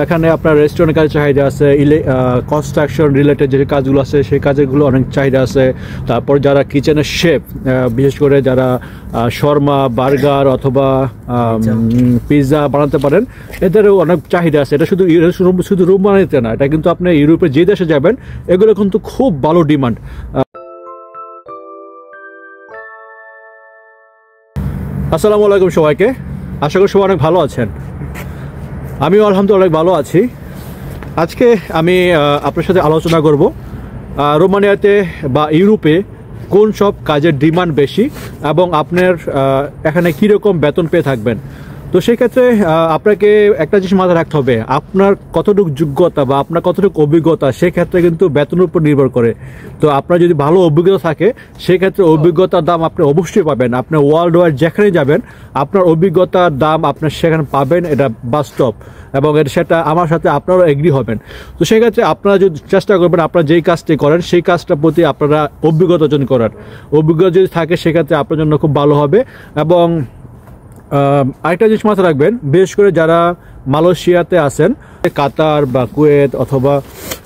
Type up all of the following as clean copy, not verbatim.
এখানে আপনার রেস্টুরেন্টের কাজে চাহিদা আছে, কনস্ট্রাকশন রিলেটেড যে কাজগুলো আছে সেই কাজগুলো অনেক চাহিদা আছে। তারপর যারা কিচেনের শেফ, বিশেষ করে যারা শর্মা, বার্গার অথবা পিৎজা বানাতে পারেন, এদেরও অনেক চাহিদা আছে। এটা শুধু রুম বানাইতে না, এটা কিন্তু আপনি ইউরোপের যে দেশে যাবেন এগুলো কিন্তু খুব ভালো ডিমান্ড। আসসালামু আলাইকুম সবাইকে, আশা করি সবাই অনেক ভালো আছেন। আমিও আলহামদুলিল্লাহ অনেক ভালো আছি। আজকে আমি আপনার সাথে আলোচনা করব রোমানিয়াতে বা ইউরোপে কোন সব কাজের ডিমান্ড বেশি এবং আপনার এখানে কীরকম বেতন পেয়ে থাকবেন। তো সেক্ষেত্রে আপনাকে একটা জিনিস মাথায় রাখতে হবে, আপনার কতটুকু যোগ্যতা বা আপনার কতটুকু অভিজ্ঞতা সেক্ষেত্রে কিন্তু বেতনের উপর নির্ভর করে। তো আপনার যদি ভালো অভিজ্ঞতা থাকে সেক্ষেত্রে অভিজ্ঞতার দাম আপনি অবশ্যই পাবেন। আপনি ওয়ার্ল্ড ওয়াইড যেখানে যাবেন আপনার অভিজ্ঞতার দাম আপনার সেখানে পাবেন, এটা বাস্তব, এবং সেটা আমার সাথে আপনারাও এগ্রি হবেন। তো সেক্ষেত্রে আপনারা যদি চেষ্টা করবেন আপনারা যেই কাজটি করেন সেই কাজটার প্রতি আপনারা অভিজ্ঞতা অর্জন করার। অভিজ্ঞতা যদি থাকে সেক্ষেত্রে আপনার জন্য খুব ভালো হবে। এবং আরেকটা জিনিস মাথায় রাখবেন, বিশেষ করে যারা মালয়েশিয়াতে আছেন, কাতার বা কুয়েত অথবা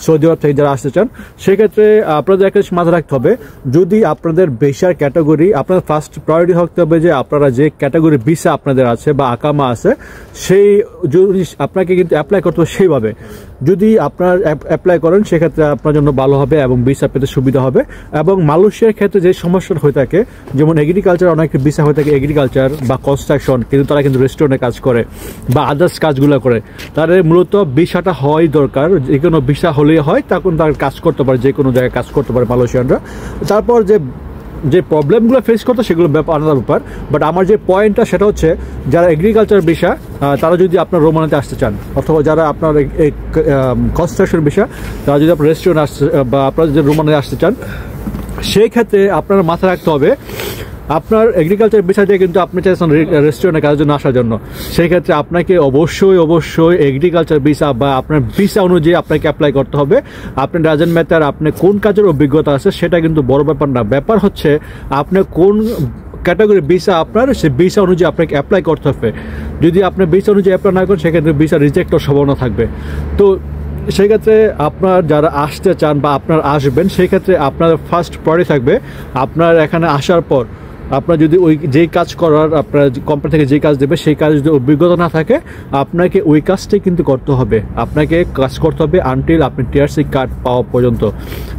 সৌদি আরব থেকে যারা আসতে চান, সেক্ষেত্রে আপনাদের একটা জিনিস মাথায় রাখতে হবে, যদি আপনাদের ভিসার ক্যাটাগরি, আপনাদের ফার্স্ট প্রায়োরিটি থাকতে হবে যে আপনারা যে ক্যাটাগরি ভিসা আপনাদের আছে বা আকামা আছে সেই যদি আপনাকে কিন্তু অ্যাপ্লাই করতে হবে সেইভাবে। যদি আপনার অ্যাপ্লাই করেন সেক্ষেত্রে আপনার জন্য ভালো হবে এবং ভিসা পেতে সুবিধা হবে। এবং মালয়েশিয়ার ক্ষেত্রে যে সমস্যা হয়ে থাকে, যেমন এগ্রিকালচার, অনেক ভিসা হয়ে থাকে এগ্রিকালচার বা কনস্ট্রাকশন, কিন্তু তারা কিন্তু রেস্টুরেন্টে কাজ করে বা আদার্স কাজগুলো করে, তাদের মূলত ভিসাটা হওয়াই দরকার। যে কোনো ভিসা হলেই হয়, তখন তারা কাজ করতে পারে, যে কোনো জায়গায় কাজ করতে পারে মালয়েশিয়ানরা। তারপর যে প্রবলেমগুলো ফেস করতে সেগুলো আলাদা ব্যাপার। বাট আমার যে পয়েন্টটা সেটা হচ্ছে, যারা এগ্রিকালচার ভিসা তারা যদি আপনার রোমানিয়াতে আসতে চান, অথবা যারা আপনার কনস্ট্রাকশন ভিসা তারা যদি আপনার রেস্টুরেন্ট আসতে বা আপনারা যদি রোমানিয়াতে আসতে চান, সেই ক্ষেত্রে আপনার মাথায় রাখতে হবে আপনার এগ্রিকালচার ভিসা দিয়ে কিন্তু আপনি চাইছেন রেস্টুরেন্টে কাজের জন্য আসার জন্য, সেই ক্ষেত্রে আপনাকে অবশ্যই এগ্রিকালচার ভিসা বা আপনার ভিসা অনুযায়ী আপনাকে অ্যাপ্লাই করতে হবে। আপনার ডাজেন্ট ম্যাটার আপনি কোন কাজের অভিজ্ঞতা আছে, সেটা কিন্তু বড় ব্যাপার না। ব্যাপার হচ্ছে আপনি কোন ক্যাটাগরি ভিসা আপনার, সেই ভিসা অনুযায়ী আপনাকে অ্যাপ্লাই করতে হবে। যদি আপনি ভিসা অনুযায়ী অ্যাপ্লাই না করেন সেক্ষেত্রে ভিসা রিজেক্ট হওয়ার সম্ভাবনা থাকবে। তো সেই ক্ষেত্রে আপনার যারা আসতে চান বা আপনার আসবেন, সেই ক্ষেত্রে আপনার ফার্স্ট প্রায়োরিটি থাকবে আপনার এখানে আসার পর আপনার যদি ওই যেই কাজ করার আপনার কোম্পানি থেকে যেই কাজ দেবে সেই কাজ যদি অভিজ্ঞতা না থাকে, আপনাকে ওই কাজটাই কিন্তু করতে হবে। আপনাকে কাজ করতে হবে আনটিল আপনি টিআরসি কার্ড পাওয়া পর্যন্ত।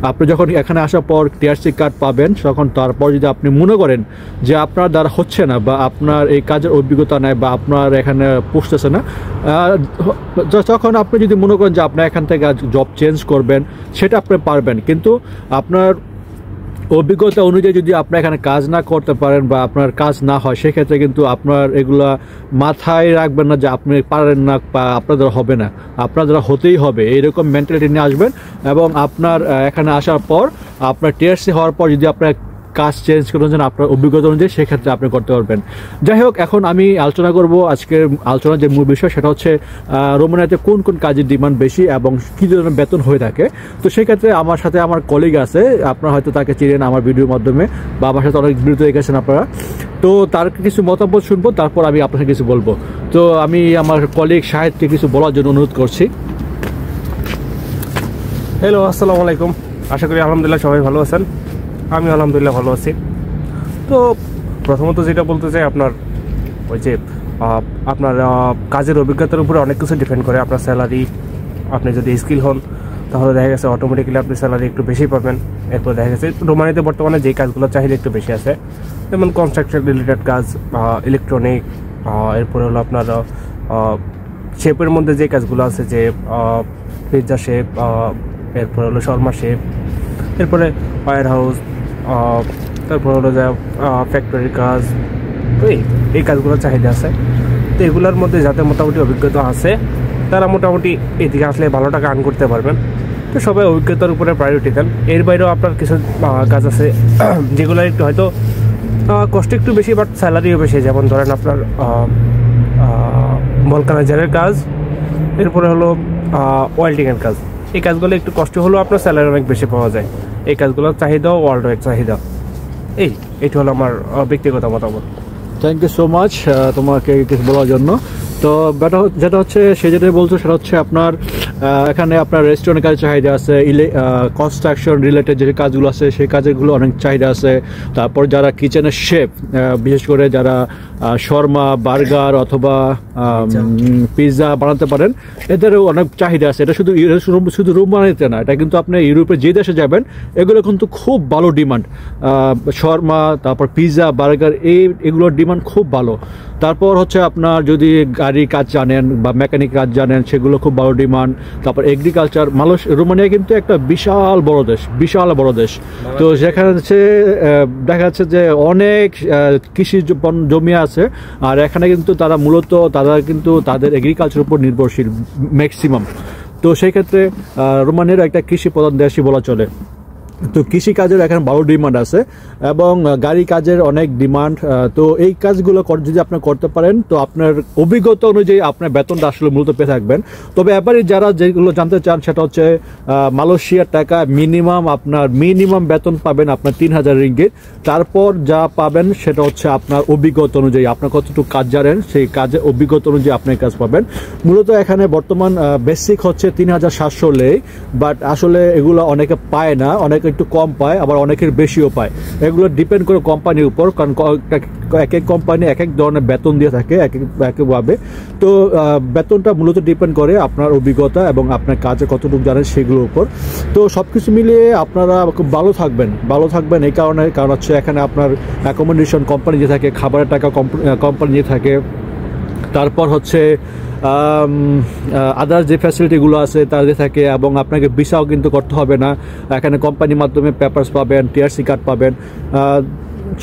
আপনি যখন এখানে আসার পর টিআরসি কার্ড পাবেন, তখন তারপর যদি আপনি মনে করেন যে আপনার দ্বারা হচ্ছে না বা আপনার এই কাজের অভিজ্ঞতা নেই বা আপনার এখানে পুষতেছে না, তখন আপনি যদি মনে করেন যে আপনার এখান থেকে জব চেঞ্জ করবেন, সেটা আপনি পারবেন। কিন্তু আপনার অভিজ্ঞতা অনুযায়ী যদি আপনি এখানে কাজ না করতে পারেন বা আপনার কাজ না হয়, সেক্ষেত্রে কিন্তু আপনার এগুলা মাথায় রাখবেন না যে আপনি পারেন না বা আপনাদের হবে না, আপনাদের হতেই হবে, এইরকম মেন্টালিটি নিয়ে আসবেন। এবং আপনার এখানে আসার পর আপনার টিআরসি হওয়ার পর যদি আপনার কাজ চেঞ্জ করেন আপনার অভিজ্ঞতা অনুযায়ী, সেক্ষেত্রে আপনি করতে পারবেন। যাই হোক, এখন আমি আলোচনা করব, আজকের আলোচনার যে মূল বিষয় সেটা হচ্ছে রোমানিয়াতে কোন কোন কাজের ডিমান্ড বেশি এবং কী ধরনের বেতন হয়ে থাকে। তো সেক্ষেত্রে আমার সাথে আমার কলিগ আছে, আপনারা হয়তো তাকে চিনেন আমার ভিডিওর মাধ্যমে বা আমার সাথে অনেক ভিডিওতে দেখেছেন আপনারা। তো তার কিছু মতামত শুনবো, তারপর আমি আপনাকে কিছু বলবো। তো আমি আমার কলিগ শাহেদকে কিছু বলার জন্য অনুরোধ করছি। হ্যালো, আসসালামু আলাইকুম। আশা করি আলহামদুলিল্লাহ সবাই ভালো আছেন। আমি আলহামদুলিল্লাহ ভালো আছি। তো প্রথমত যেটা বলতে চাই, আপনার ওই যে আপনার কাজের অভিজ্ঞতার উপরে অনেক কিছু ডিপেন্ড করে। আপনার স্যালারি, আপনি যদি স্কিল হন তাহলে দেখা গেছে অটোমেটিক্যালি আপনি স্যালারি একটু বেশি পাবেন। এরপর দেখা গেছে রোমানিয়াতে বর্তমানে যেই কাজগুলো চাহিদা একটু বেশি আছে, যেমন কনস্ট্রাকশন রিলেটেড কাজ, ইলেকট্রনিক, এরপরে হলো আপনার শেপের মধ্যে যে কাজগুলো আছে, যে পিৎজা শেপ, এরপরে হলো শর্মা শেপ, এরপরে ওয়্যার হাউস, তারপর হলো যা ফ্যাক্টরির কাজ, তো এই কাজগুলোর চাহিদা আছে। তো এগুলোর মধ্যে যাদের মোটামুটি অভিজ্ঞতা আছে তারা মোটামুটি এদিকে আসলে ভালো টাকা আর্ন করতে পারবেন। তো সবাই অভিজ্ঞতার উপরে প্রায়োরিটি দেন। এর বাইরেও আপনার কিছু কাজ আছে যেগুলো একটু হয়তো কষ্ট একটু বেশি, বাট স্যালারিও বেশি। যেমন ধরেন আপনার ভলকানাইজারের কাজ, এরপরে হলো ওয়েল্ডিংয়ের কাজ। এই কাজগুলো একটু কষ্ট হলেও আপনার স্যালারি অনেক বেশি পাওয়া যায়। এই কাজগুলোর চাহিদাও ওয়ার্ল্ড ওয়াইড চাহিদা। এইটা হলো আমার ব্যক্তিগত মতামত। থ্যাংক ইউ সো মাচ তোমাকে কিছু বলার জন্য। তো যেটা হচ্ছে সে যেটা বলছো সেটা হচ্ছে আপনার এখানে আপনার রেস্টুরেন্টের কাজের চাহিদা আছে, কনস্ট্রাকশন রিলেটেড যে কাজগুলো আছে সেই কাজগুলো অনেক চাহিদা আছে। তারপর যারা কিচেনের শেফ, বিশেষ করে যারা শর্মা, বার্গার অথবা পিৎজা বানাতে পারেন, এদেরও অনেক চাহিদা আছে। এটা শুধু রুম বানাইতে না, এটা কিন্তু আপনি ইউরোপে যে দেশে যাবেন এগুলো কিন্তু খুব ভালো ডিমান্ড। শর্মা, তারপর পিৎজা, বার্গার এগুলোর ডিমান্ড খুব ভালো। তারপর হচ্ছে আপনার যদি গাড়ি কাজ জানেন বা মেকানিক কাজ জানেন সেগুলো খুব ভালো ডিমান্ড। তারপর এগ্রিকালচার, রোমানিয়া কিন্তু একটা বিশাল বড় দেশ। তো সেখানে হচ্ছে দেখা যাচ্ছে যে অনেক কৃষি জমি আছে, আর এখানে কিন্তু তারা কিন্তু তাদের এগ্রিকালচার উপর নির্ভরশীল ম্যাক্সিমাম। তো সেই ক্ষেত্রে রোমানিয়ার একটা কৃষি প্রধান দেশই বলা চলে। তো কৃষি কাজের এখানে ভালো ডিমান্ড আছে এবং গাড়ি কাজের অনেক ডিমান্ড। তো এই কাজগুলো যদি আপনি করতে পারেন তো আপনার অভিজ্ঞতা অনুযায়ী আপনার বেতনটা আসলে মূলত পেয়ে থাকবেন। তবে এবারে যারা যেগুলো জানতে চান সেটা হচ্ছে মালয়েশিয়ার টাকা মিনিমাম বেতন পাবেন আপনার 3000 রিঙ্গিত। তারপর যা পাবেন সেটা হচ্ছে আপনার অভিজ্ঞতা অনুযায়ী, আপনার কতটুকু কাজ জানেন সেই কাজের অভিজ্ঞতা অনুযায়ী আপনি কাজ পাবেন। মূলত এখানে বর্তমান বেসিক হচ্ছে 3700 লেই, বাট আসলে এগুলো অনেকে পায় না, অনেকে একটু কম পায়, আবার অনেকের বেশিও পায়। এগুলো ডিপেন্ড করে কোম্পানির উপর, কারণ এক এক কোম্পানি এক এক ধরনের বেতন দিয়ে থাকে একভাবে। তো বেতনটা মূলত ডিপেন্ড করে আপনার অভিজ্ঞতা এবং আপনার কাজে কতটুকু জানেন সেগুলোর উপর। তো সব কিছু মিলিয়ে আপনারা খুব ভালো থাকবেন এই কারণ হচ্ছে এখানে আপনার অ্যাকোমোডেশন কোম্পানি দিয়ে থাকে, খাবারের টাকা কোম্পানি দিয়ে থাকে, তারপর হচ্ছে আদার্স যে ফ্যাসিলিটিগুলো আছে তাদের থাকে, এবং আপনাকে ভিসাও কিন্তু করতে হবে না। এখানে কোম্পানির মাধ্যমে পেপারস পাবেন, টিআরসি কার্ড পাবেন।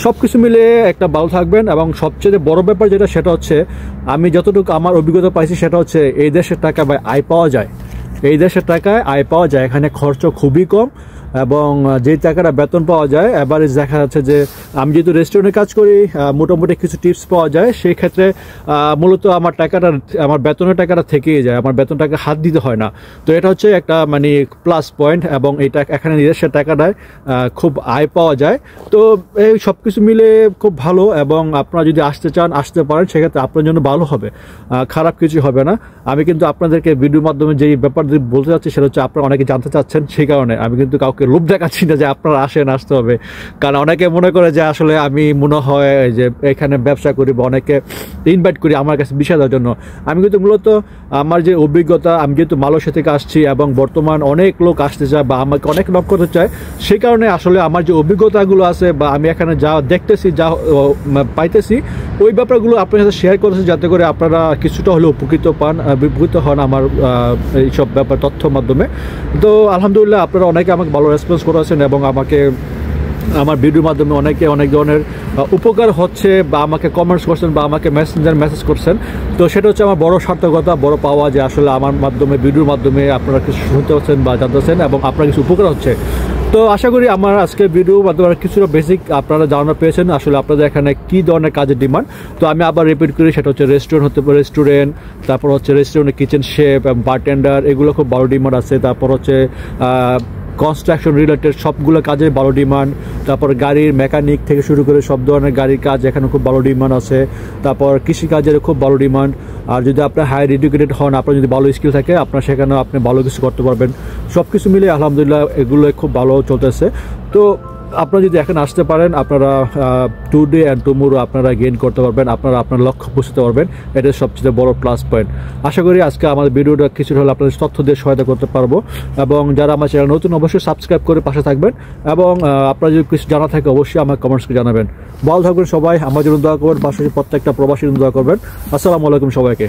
সব কিছু মিলে একটা ভালো থাকবেন। এবং সবচেয়ে বড় ব্যাপার সেটা হচ্ছে আমি যতটুকু আমার অভিজ্ঞতা পাইছি সেটা হচ্ছে এই দেশের টাকা আয় পাওয়া যায়, এখানে খরচ খুবই কম, এবং যে টাকাটা বেতন পাওয়া যায় এভারেজ দেখা যাচ্ছে যে আমি যেহেতু রেস্টুরেন্টে কাজ করি মোটামুটি কিছু টিপস পাওয়া যায়। সেই ক্ষেত্রে মূলত আমার বেতনের টাকাটা থেকেই যায়, আমার বেতন টাকা হাত দিতে হয় না। তো এটা হচ্ছে একটা মানে প্লাস পয়েন্ট, এবং এটা এখানে নিজস্ব টাকাটায় খুব আয় পাওয়া যায়। তো এই সব কিছু মিলে খুব ভালো, এবং আপনারা যদি আসতে পারেন সেক্ষেত্রে আপনার জন্য ভালো হবে, খারাপ কিছু হবে না। আমি কিন্তু আপনাদেরকে ভিডিওর মাধ্যমে যেই ব্যাপার বলতে চাচ্ছি সেটা হচ্ছে আপনারা অনেকে জানতে চাচ্ছেন, সেই কারণে আমি কিন্তু কাউকে লোভ দেখাচ্ছি না যে আপনারা আসতে হবে। কারণ অনেকে মনে করে যে আসলে আমি মনে হয় যে এখানে ব্যবসা করি বা অনেকে ইনভাইট করি আমার কাছে বিষয় দেওয়ার জন্য। আমি কিন্তু মূলত আমার যে অভিজ্ঞতা, আমি যেহেতু মালয়েশিয়া থেকে আসছি এবং বর্তমান অনেক লোক আসতে চায় বা আমাকে অনেক নক করতে চায়, সেই কারণে আসলে আমার যে অভিজ্ঞতাগুলো আছে বা আমি এখানে যা দেখতেছি, যা পাইতেছি, ওই ব্যাপারগুলো আপনার সাথে শেয়ার করেছি যাতে করে আপনারা কিছুটা হলেও উপকৃত হন আমার এইসব ব্যাপার তথ্যর মাধ্যমে। তো আলহামদুলিল্লাহ আপনারা অনেকে আমাকে ভালো রেসপন্স করেছেন এবং আমাকে আমার ভিডিওর মাধ্যমে অনেক ধরনের উপকার হচ্ছে, বা আমাকে কমেন্টস করছেন বা আমাকে মেসেজ করছেন। তো সেটা হচ্ছে আমার বড় সার্থকতা, বড় পাওয়া যে আসলে আমার মাধ্যমে ভিডিওর মাধ্যমে আপনারা কিছু শুনতে পাচ্ছেন বা জানতেছেন এবং আপনার কিছু উপকার হচ্ছে। তো আশা করি আমার আজকে ভিডিওর মাধ্যমে কিছুটা বেসিক আপনারা জানা পেয়েছেন আসলে আপনাদের এখানে কী ধরনের কাজের ডিমান্ড। তো আমি আবার রিপিট করি, সেটা হচ্ছে রেস্টুরেন্ট, তারপর হচ্ছে রেস্টুরেন্টের কিচেন শেফ, বারটেন্ডার, এগুলো খুব ভালো ডিমান্ড আছে। তারপর হচ্ছে কনস্ট্রাকশন রিলেটেড সবগুলো কাজে ভালো ডিমান্ড। তারপর গাড়ির মেকানিক থেকে শুরু করে সব ধরনের গাড়ির কাজ এখানে খুব ভালো ডিমান্ড আছে। তারপর কৃষিকাজের খুব ভালো ডিমান্ড। আর যদি আপনার হায়ার এডুকেটেড হন, আপনার যদি ভালো স্কিল থাকে, আপনার সেখানে আপনি ভালো কিছু করতে পারবেন। সব কিছু মিলে আলহামদুলিল্লাহ এগুলো খুব ভালো চলতেছে। তো আপনারা যদি এখানে আসতে পারেন, আপনারা টুডে অ্যান্ড টুমোরো আপনারা গেইন করতে পারবেন, আপনারা আপনার লক্ষ্য পৌঁছতে পারবেন। এটা সবচেয়ে বড় প্লাস পয়েন্ট। আশা করি আজকে আমাদের ভিডিওটা কিছুটা হলে আপনাদের তথ্য দিয়ে সহায়তা করতে পারবো। এবং যারা আমার চ্যানেল নতুন অবশ্যই সাবস্ক্রাইব করে পাশে থাকবেন, এবং আপনারা যদি কিছু জানা থাকে অবশ্যই আমার কমেন্টসকে জানাবেন। ভালো থাকবেন সবাই, আমার জন্য দোয়া করবেন, পাশাপাশি প্রত্যেকটা প্রবাসীর জন্য দোয়া করবেন। আসসালামু আলাইকুম সবাইকে।